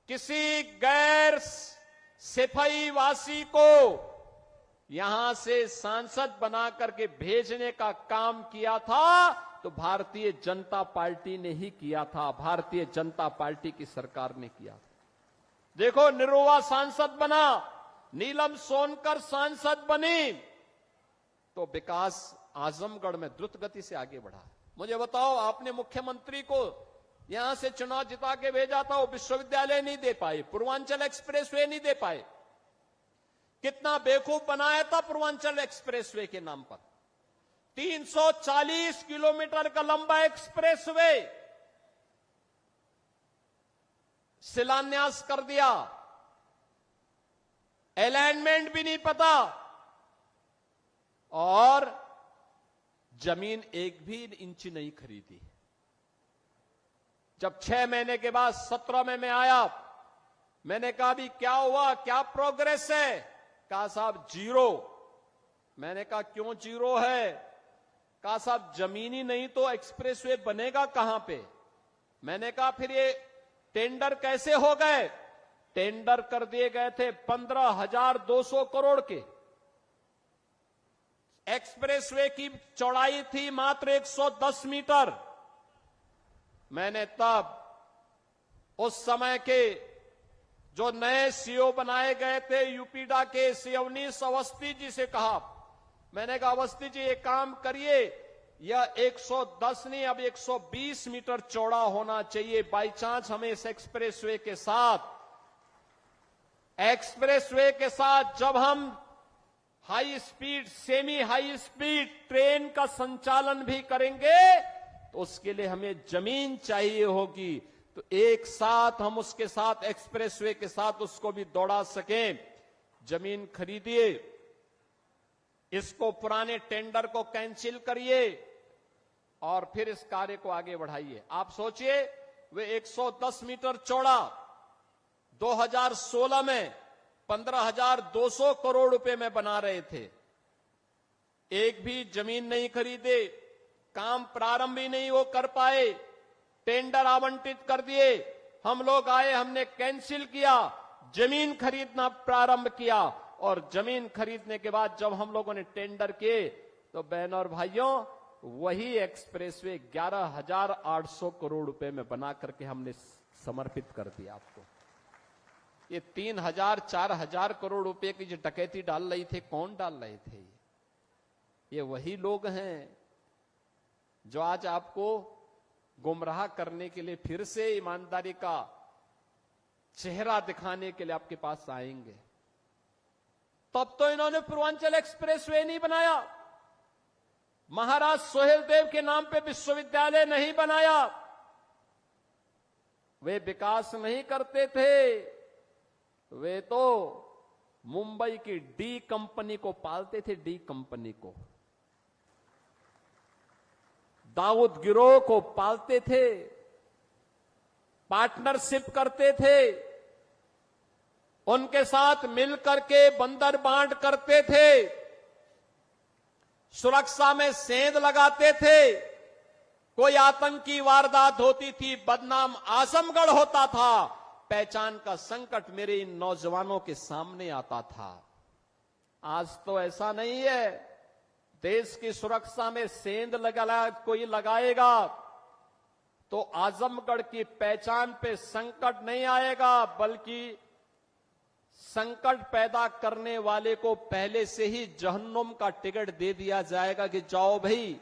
किसी गैर सिपाही वासी को यहां से सांसद बना करके भेजने का काम किया था तो भारतीय जनता पार्टी ने ही किया था, भारतीय जनता पार्टी की सरकार ने किया था। देखो, निरुआ सांसद बना, नीलम सोनकर सांसद बनी, तो विकास आजमगढ़ में द्रुत गति से आगे बढ़ा। मुझे बताओ, आपने मुख्यमंत्री को यहां से चुनाव जिता के भेजा था, वो विश्वविद्यालय नहीं दे पाए, पूर्वांचल एक्सप्रेसवे नहीं दे पाए। कितना बेवकूफ बनाया था पूर्वांचल एक्सप्रेसवे के नाम पर। 340 किलोमीटर का लंबा एक्सप्रेसवे शिलान्यास कर दिया, अलाइनमेंट भी नहीं पता, और जमीन एक भी इंच नहीं खरीदी। जब 6 महीने के बाद 17 में मैं आया, मैंने कहा भी क्या हुआ, क्या प्रोग्रेस है? कहा साहब जीरो। मैंने कहा क्यों जीरो है? कहा साहब जमीन ही नहीं तो एक्सप्रेसवे बनेगा कहां पे? मैंने कहा फिर ये टेंडर कैसे हो गए? टेंडर कर दिए गए थे 15,200 करोड़ के। एक्सप्रेसवे की चौड़ाई थी मात्र 110 मीटर। मैंने तब उस समय के जो नए सीओ बनाए गए थे यूपीडा के, सिवनीश अवस्थी जी से कहा, मैंने कहा अवस्थी जी एक काम करिए, यह 110 नहीं अब 120 मीटर चौड़ा होना चाहिए। बाई चांस हमें इस एक्सप्रेसवे के साथ जब हम high speed, semi high speed train का संचालन भी करेंगे तो उसके लिए हमें जमीन चाहिए होगी, तो एक साथ हम उसके साथ एक्सप्रेसवे के साथ उसको भी दौड़ा सकें। जमीन खरीदिए, इसको पुराने टेंडर को कैंसिल करिए और फिर इस कार्य को आगे बढ़ाइए। आप सोचिए, वे 110 मीटर चौड़ा 2016 में 15,200 करोड़ रुपए में बना रहे थे। एक भी जमीन नहीं खरीदे, काम प्रारंभ ही नहीं वो कर पाए, टेंडर आवंटित कर दिए। हम लोग आए, हमने कैंसिल किया, जमीन खरीदना प्रारंभ किया, और जमीन खरीदने के बाद जब हम लोगों ने टेंडर किए तो बहनों और भाइयों, वही एक्सप्रेसवे 11,800 करोड़ रुपए में बना करके हमने समर्पित कर दिया आपको। ये 3,000 4,000 करोड़ रुपए की जो डकैती डाल रही थे, कौन डाल रहे थे? ये वही लोग हैं जो आज आपको गुमराह करने के लिए फिर से ईमानदारी का चेहरा दिखाने के लिए आपके पास आएंगे। तब तो इन्होंने पूर्वांचल एक्सप्रेसवे नहीं बनाया, महाराज सोहेलदेव के नाम पे विश्वविद्यालय नहीं बनाया, वे विकास नहीं करते थे, वे तो मुंबई की डी कंपनी को पालते थे, डी कंपनी को, दाऊद गिरोह को पालते थे, पार्टनरशिप करते थे, उनके साथ मिलकर के बंदर बांट करते थे, सुरक्षा में सेंध लगाते थे। कोई आतंकी वारदात होती थी, बदनाम आजमगढ़ होता था, पहचान का संकट मेरे इन नौजवानों के सामने आता था। आज तो ऐसा नहीं है। देश की सुरक्षा में सेंध कोई लगाएगा तो आजमगढ़ की पहचान पे संकट नहीं आएगा, बल्कि संकट पैदा करने वाले को पहले से ही जहन्नुम का टिकट दे दिया जाएगा कि जाओ भाई,